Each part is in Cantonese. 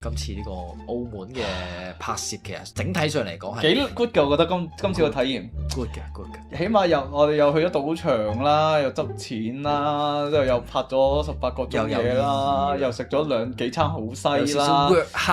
今次呢個澳門嘅拍攝其實整體上嚟講係幾 good 嘅，我覺得今次個體驗 good 嘅。起碼我哋又去咗賭場啦，又執錢啦，之後又拍咗18個鐘嘢啦，又食咗幾餐好西啦，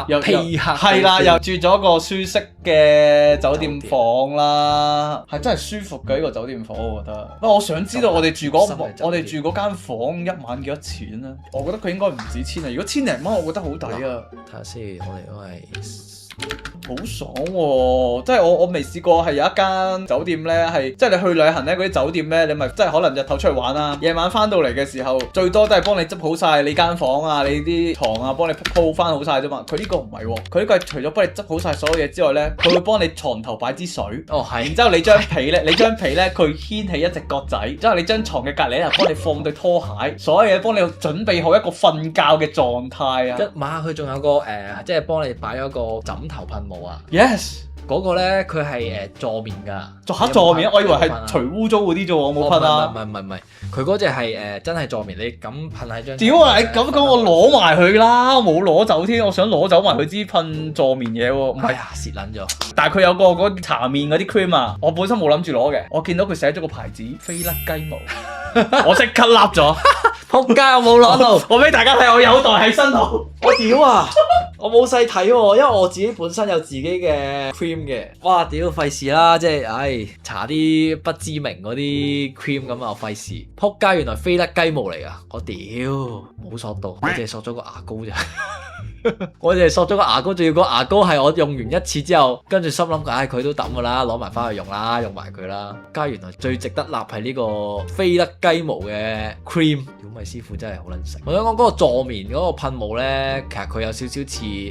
又係啦，又住咗個舒適嘅酒店房啦，係真係舒服嘅呢個酒店房，我覺得。不過我想知道我哋住嗰間房一晚幾多錢咧？我覺得佢應該唔止千啊，如果千零蚊，我覺得好抵啊！睇下先，我哋都係。好爽喎！即係我未試過係有一間酒店咧，係即係你去旅行咧嗰啲酒店咧，你咪即係可能日頭出去玩啦，夜晚翻到嚟嘅時候，最多都係幫你執好晒你間房啊、你啲床啊，幫你鋪翻好晒啫嘛。佢呢個唔係喎，佢呢個係除咗幫你執好晒所有嘢之外咧，佢會幫你床頭擺支水。哦，係。然之後你張被咧，佢牽起一隻角仔，之後你張床嘅隔離咧，幫你放對拖鞋，所有嘢幫你準備好一個瞓覺嘅狀態啊！一晚佢仲有個即係幫你擺咗個枕頭噴霧啊 ！Yes。嗰個咧，佢係座面㗎，座面，我以為係除污糟嗰啲啫喎，我冇噴啊！唔係，佢嗰隻係真係座面，你咁噴喺張。屌啊！你咁講我攞埋佢啦，我冇攞走添，我想攞走埋佢支噴座面嘢喎。唔係啊，蝕撚咗。但係佢有個嗰搽面嗰啲 cream 啊，我本身冇諗住攞嘅，我見到佢寫咗個牌子飛甩雞毛，我即刻笠咗。仆街，我冇攞到，我俾大家睇，我有袋喺身度。我屌啊！我冇細睇喎，因為我自己本身有自己嘅 cream 嘅。哇！屌費事啦，即係搽啲不知名嗰啲 cream 咁啊，費事。仆街，原來飛甩雞毛嚟㗎！我屌冇索到，我淨係索咗個牙膏啫。我哋索咗個牙膏，仲要個牙膏係我用完一次之後，跟住心諗佢都抌㗎啦，攞埋翻去用啦，用埋佢啦。加原來最值得立係呢個飛甩雞毛嘅 cream。小米師傅真係好撚食。我想講嗰個座棉嗰個噴霧咧，其實佢有少少似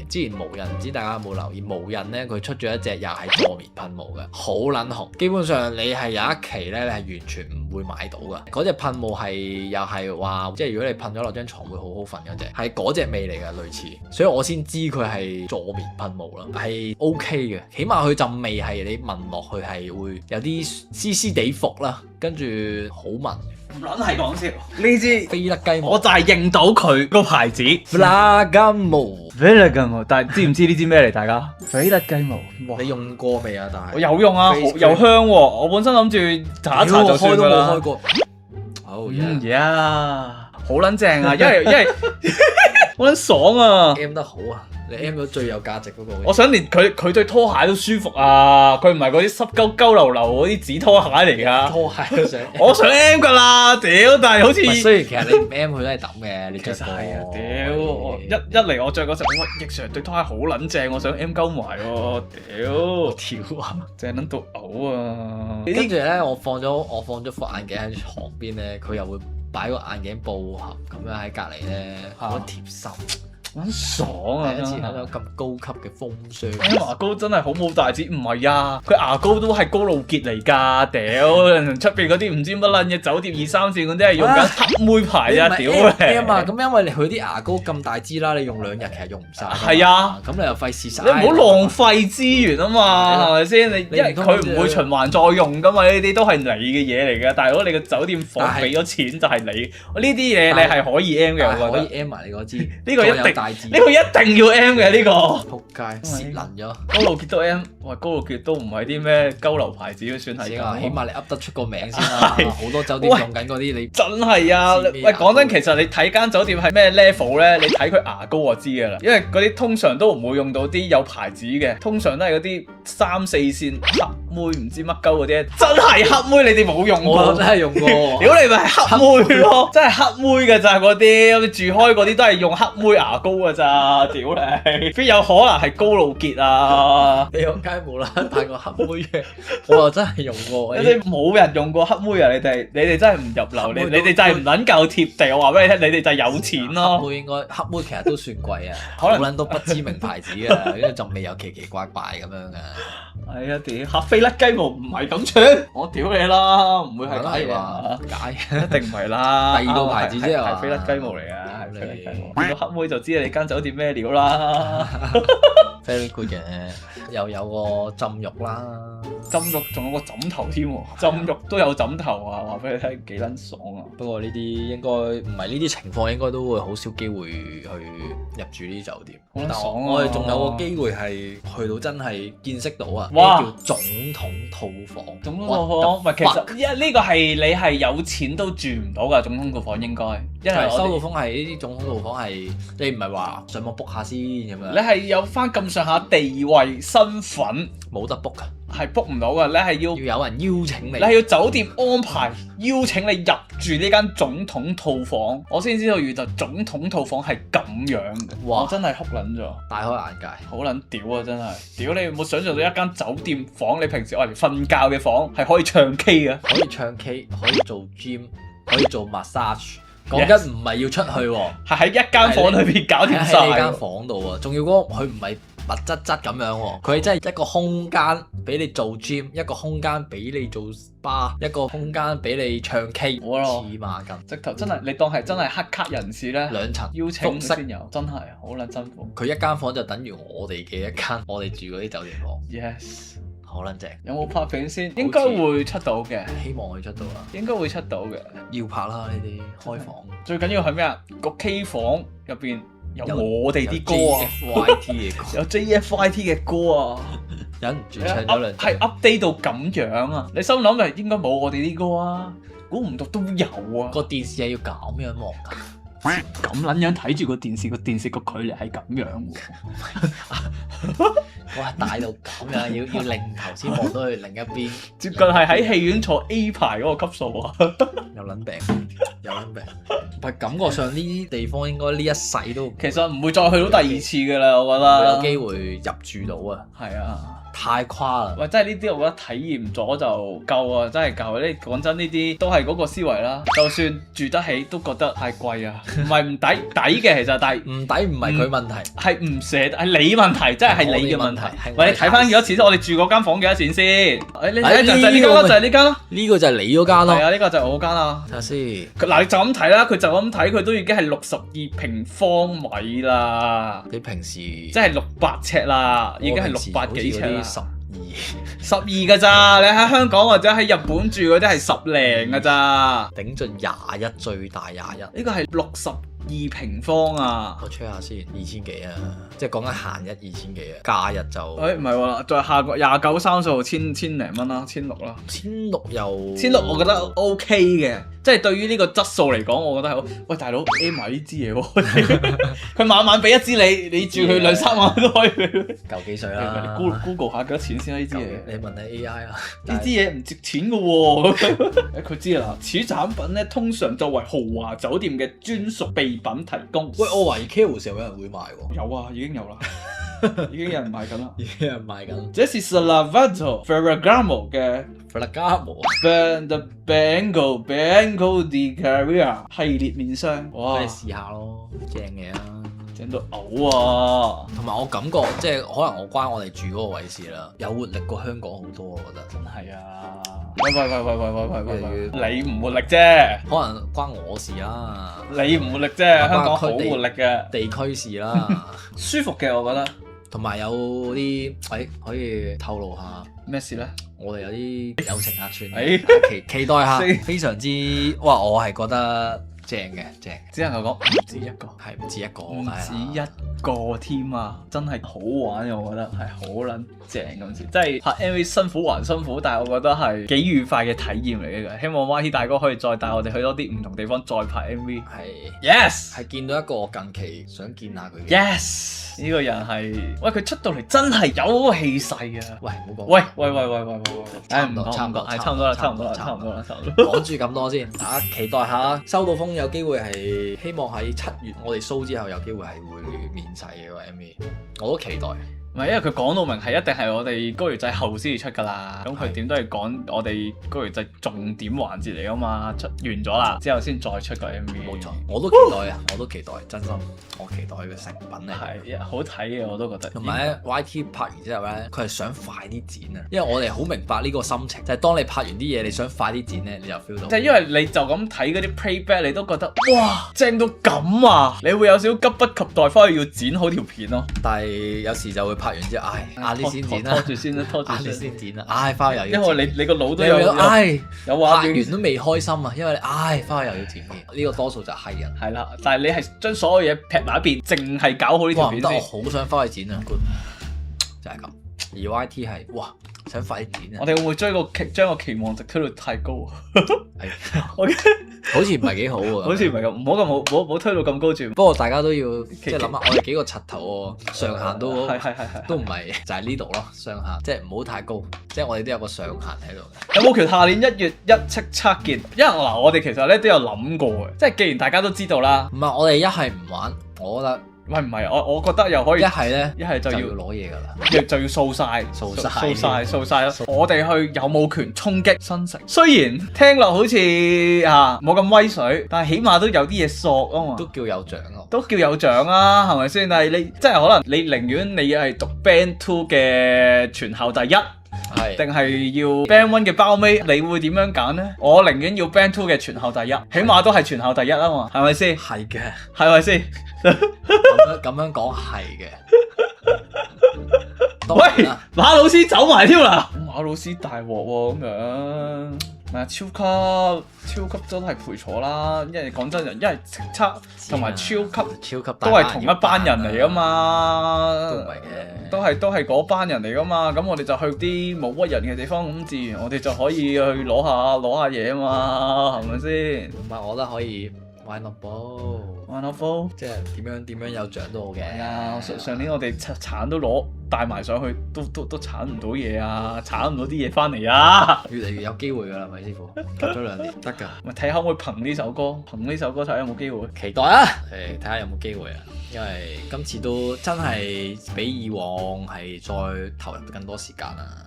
之前無印，唔知大家有冇留意？無印咧佢出咗一隻又係座棉噴霧嘅，好撚紅。基本上你係有一期咧，你係完全唔會買到㗎。嗰隻噴霧係又係話，即係如果你噴咗落張床會好好瞓嗰隻，係嗰隻味嚟㗎，類似。所以我先知佢係座棉噴霧啦，係 OK 嘅，起碼佢陣味係你聞落去係會有啲絲絲地服啦，跟住好聞。唔撚係講笑，呢支飛甩雞毛，我就係認到佢個牌子。飛甩雞毛，飛甩雞毛，但係知唔知呢支咩嚟？大家飛甩雞毛，你用過未啊？但係我有用啊，又香喎。我本身諗住搽一搽就算㗎啦。開都冇開過。好呀，好撚正啊，因為好撚爽啊 ！M 得好啊！你 M 到最有價值嗰個。我想連佢對拖鞋都舒服啊！佢唔係嗰啲濕鳩流嗰啲紙拖鞋嚟㗎。拖鞋都想。我想 M 㗎啦，屌！但係好似雖然其實你唔 M 佢都係抌嘅，你着過。係啊，屌！一嚟我着嗰陣，哇！奕常對拖鞋好撚正，我想 M 鳩埋喎，屌啊！正撚到嘔啊！跟住咧，我放咗副眼鏡喺床邊咧，佢又會擺個眼鏡布盒咁樣喺隔離咧，好貼心。好爽啊！第一次睇到咁高級嘅風霜。牙膏真係好冇大志，唔係啊！佢牙膏都係高露潔嚟㗎，屌！出邊嗰啲唔知乜撚嘢酒店2、3線嗰啲係用緊黑妹牌啊，屌你！咁因為你佢啲牙膏咁大支啦，你用2日其實用唔晒。係啊，咁你又費事晒。你唔好浪費資源啊嘛，係咪先？因為佢唔會循環再用㗎嘛，呢啲都係你嘅嘢嚟㗎。但係如果你個酒店房俾咗錢就係你，呢啲嘢你係可以 M 嘅，我覺得。可以 M 埋你嗰支。呢個一定。呢個一定要 M 嘅呢個，仆街蝕撚咗。高露潔都 M， 喂，高露潔都唔係啲咩鳩流牌子都算係。起碼你噏得出個名先啦。好多酒店用緊嗰啲你。真係啊！喂，講真，其實你睇間酒店係咩 level 咧？你睇佢牙膏就知㗎啦。因為嗰啲通常都唔會用到啲有牌子嘅，通常都係嗰啲3、4線黑妹唔知乜鳩嗰啲，真係黑妹你哋冇用過。我真係用過。屌你咪係黑妹咯，真係黑妹㗎咋嗰啲，你住開嗰啲都係用黑妹牙膏㗎咋。屌你，邊有可能係高露潔啊？你有街冇啦，帶個黑妹嘅，我又真係用過。你哋冇人用過黑妹啊？你哋真係唔入流，你哋真係唔撚夠貼地。我話俾你聽，你哋就係有錢咯。黑妹應該黑妹其實都算貴啊，可能好撚多不知名牌子啊，因為仲未有奇奇怪怪咁樣噶。係啊，屌黑飛甩雞毛唔係咁串，我屌你啦，唔會係假嘅，假一定唔係啦。第二個牌子啫係飛甩雞毛嚟嘅，係飛甩雞毛。見到黑妹就知你間酒店咩料啦。Very good 嘅，又有個浸浴啦，浸浴仲有個枕頭添喎，浸浴都有枕頭啊！話俾你聽幾撚爽啊！不過呢啲應該唔係呢啲情況，應該都會好少機會去入住呢啲酒店。好爽啊！我哋仲有個機會係去到真係見識到啊！哇！叫總統套房。總統套房唔係其實呢個係你係有錢都住唔到㗎，總統套房應該。因為收到風係呢啲總統套房係你唔係話上網 book 下先咁樣。你係有翻咁上下地位身份，冇得 book 㗎。係 book 唔到㗎，你係要有人邀請你，你係要酒店安排邀請你入住呢間總統套房，我先知道原來總統套房係咁樣嘅。哇！我真係哭撚咗，大開眼界，好撚屌啊！真係，屌你冇想象到一間酒店房，你平時愛嚟瞓覺嘅房係可以唱 K 嘅，可以唱 K， 可以做 gym， 可以做 massage。講緊唔係要出去喎，係喺一間房裏邊搞掂晒。喺呢間房度啊，仲要嗰個佢唔係密質質咁樣喎，佢係真係一個空間俾你做 gym， 一個空間俾你做 spa， 一個空間俾你唱 K。好咯，黐孖筋，直頭真係你當係真係黑卡人士咧，2層邀請先有，真係好撚辛苦。佢一間房就等於我哋嘅一間，我哋住嗰啲酒店房。Yes。好撚正，有冇拍片先？應該會出到嘅，希望會出到啊！應該會出到嘅，要拍啦呢啲開房。最緊要係咩啊？個 K 房入邊有我哋啲歌啊，JFYT 嘅歌，有 JFYT 嘅歌啊，忍唔住唱咗兩句。係 update 到咁樣啊！你心諗係應該冇我哋啲歌啊，估唔到都有啊！個電視係要咁樣望㗎。咁撚樣睇住個電視個距離係咁樣喎，哇！大到咁樣，要擰頭先望到去另一邊，接近係喺戲院坐 A 排嗰個級數啊！有撚病，有撚病。喂，感覺上呢啲地方應該呢一世都其實唔會再去到第二次㗎啦，我覺得有機會入住到啊！係啊！太誇啦！喂，真係呢啲我覺得體驗咗就夠啊，真係夠啊！你講真呢啲都係嗰個思維啦，就算住得起都覺得太貴啊，唔係唔抵，抵嘅其實，但係唔抵唔係佢問題，係唔捨得，係你問題，真係係你嘅問題。喂，你睇翻幾多錢先？我哋住嗰間房幾多錢先？你睇就係呢間咯，就係呢間咯。呢個就係你嗰間咯。係啊，呢個就係我間啊。睇下先。嗱，你就咁睇啦，佢就咁睇，佢都已經係62平方米啦。你平時即係600尺啦，已經係600幾尺啦。12㗎咋？你喺香港或者喺日本住嗰啲係10零㗎咋？頂盡21，最大21。呢個係62平方啊！我 check 下先，2000幾啊，即係講緊閒日2000幾啊，假日就唔係喎，再下個29、30千零蚊啦，1600啦，1600又1600我覺得 OK 嘅，即係對於呢個質素嚟講，我覺得係好。喂，大佬 A 埋呢支嘢喎，佢晚晚俾一支你住佢2-3晚都可以俾。夠幾歲啦？你 Google 下幾多錢先啦？呢支嘢你問下 AI 啊，呢支嘢唔值錢㗎喎。佢知啦，此產品咧通常作為豪華酒店嘅專屬備品提供。喂，我懷疑 K 時候有人會買喎。有啊，已經有啦，已經有人買緊啦，已經有人買緊。這是 Salvatore Ferragamo 嘅 Ferragamo The Banco di Carrera 系列面霜。哇！你試下咯，正嘅啊！正到嘔啊！同埋我感覺即係可能我關我哋住嗰個位事啦，有活力過香港好多，我覺得真係啊！喂，你唔活力啫，可能關我事啦。你唔活力啫，香港好活力嘅地區事啦，舒服嘅我覺得。同埋有啲可以透露下咩事咧？我哋有啲友情客串，期待下，非常之哇！我係覺得。正嘅，正，只能夠講唔止一個，係唔止一個，唔止一個添啊！真係好玩嘅，我覺得係好撚正咁先，即係拍 MV 辛苦還辛苦，但係我覺得係幾愉快嘅體驗嚟嘅。希望 YT 大哥可以再帶我哋去多啲唔同地方再拍 MV。係 ，Yes， 係見到一個我近期想見下佢嘅。Yes。呢個人係，喂佢出到嚟真係有嗰個氣勢啊！喂，唔好講。喂，差唔多啦。講住咁多先，大家期待下，收到風有機會係希望喺7月我哋 show 之後有機會係會面世嘅個 MV，我都期待。唔係，因為佢講到明係一定係我哋高月祭後先至出㗎啦。咁佢點都係講我哋高月祭重點環節嚟㗎嘛，出完咗啦之後先再出個 MV。冇錯，我都期待啊！我都期待，真心我期待佢嘅成品咧。係好睇嘅，我都覺得。同埋咧 ，YT 拍完之後咧，佢係想快啲剪啊，因為我哋好明白呢個心情，就係當你拍完啲嘢，你想快啲剪咧，你就 feel 到。就係因為你就咁睇嗰啲 playback，你都覺得哇正到咁啊！你會有少少急不及待翻去要剪好條片咯。但係有時就會拍完之後，晏啲先剪啦，拖住先啦，拖住晏啲先剪啦，翻去又要剪。因為你個腦都有有拍畫面完都未開心啊，因為翻去又要剪嘅，呢個多數就係人。係啦，但係你係將所有嘢劈埋一邊，淨係搞好呢條片先。我好想翻去剪啊，就係咁。而 YT 係想快啲剪啊！我哋會唔會將個期望值推到太高啊？好似唔係幾好喎。好似唔係咁，唔好推到咁高住。不過大家都要即係諗下，我哋幾個柒頭喎，上限都都唔係就係呢度咯，上限即係唔好太高，即係我哋都有個上限喺度。有冇權下年1月一叱咤見？因為嗱，我哋其實咧都有諗過嘅，即係既然大家都知道啦，唔係我哋一係唔玩，我覺得。喂，唔係，我覺得又可以一係咧，一係就要攞嘢㗎啦，就要掃晒咯。我哋去有冇權衝擊新城？雖然聽落好似冇咁威水，但係起碼都有啲嘢索啊嘛，都叫有獎啊，都叫有獎啊，係咪先？但係你即係可能你寧願你係讀 Band 2嘅全校第一。定係要 Band 1嘅包尾，你會點樣揀呢？我寧願要 Band 2嘅全校第一，起碼都係全校第一啊嘛，係咪先？係嘅，係咪先？咁樣講係嘅。喂，馬老師走埋添啦！馬老師大鑊喎，咁樣咪超級真係陪坐啦！因為講真，因為叱咤同埋超級都係同一班人嚟噶嘛，都唔係嘅，都係嗰班人嚟噶嘛。咁我哋就去啲冇乜人嘅地方，咁自然我哋就可以去攞下嘢啊嘛，係咪先？唔係，我覺得可以。Why not ball？Why not ball？即係點樣有獎都好嘅。係啊，上年我哋鏟都帶埋上去，都鏟唔到嘢啊，鏟唔到啲嘢翻嚟啊！越嚟越有機會㗎啦，咪師傅，隔咗2年得㗎。咪睇下可唔可以憑呢首歌睇下有冇機會。期待啊！睇下有冇機會啊！因為今次都真係比以往係再投入更多時間啊。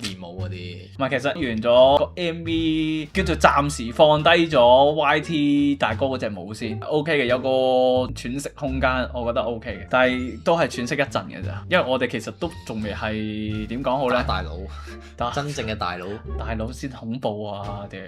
練舞嗰啲，唔係，其實完咗個 MV 叫做暫時放低咗 YT 大哥嗰隻舞先 ，OK 嘅，有個喘息空間，我覺得 OK 嘅，但係都係喘息一陣嘅咋，因為我哋其實都仲未係點講好咧，大佬，真正嘅大佬先恐怖啊！屌，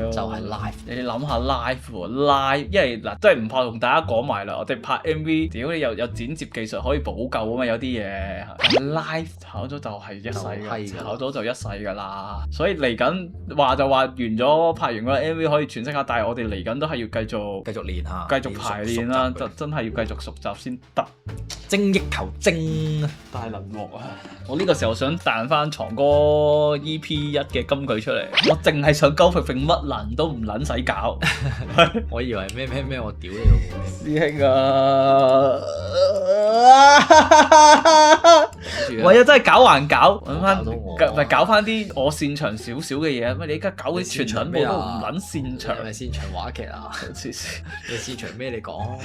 就係 live，你諗下 live，因為嗱，真係唔怕同大家講埋啦，我哋拍 MV，屌你有剪接技術可以補救啊嘛，有啲嘢 live 炒咗就係一世嘅，炒咗就一世㗎啦，所以嚟緊話就話完咗拍完個 MV 可以詮釋下，但係我哋嚟緊都係要繼續練下，繼續排練啦，真係要繼續熟習先得。精益求精，大能鑊啊！我呢個時候想彈翻藏哥 EP1 嘅金句出嚟，我淨係想鳩揈乜能都唔撚使搞。我以為咩我屌你師兄啊！喂啊，真係搞還搞，揾搞翻啲我擅長少少嘅嘢。乜你而家搞啲全撚部都唔撚擅長？係咪擅長話劇啊？你擅長咩？你講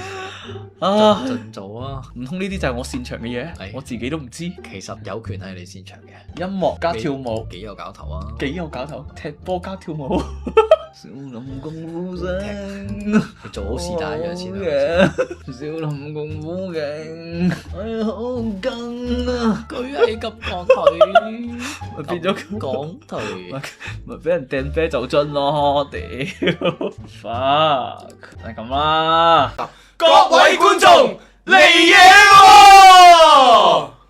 啊，盡做啊！唔通呢啲就係我擅長嘅嘢？我自己都唔知。其實有權係你擅長嘅，音樂加跳舞幾有搞頭啊！幾有搞頭，踢波加跳舞。少林功夫聲，你做好事第一樣先啦。少林功夫勁，係好勁啊！舉起咁鋼腿，咪變咗鋼腿，咪俾人掟啤酒樽咯！屌 fuck，就係咁啦。各位觀眾嚟嘢喎！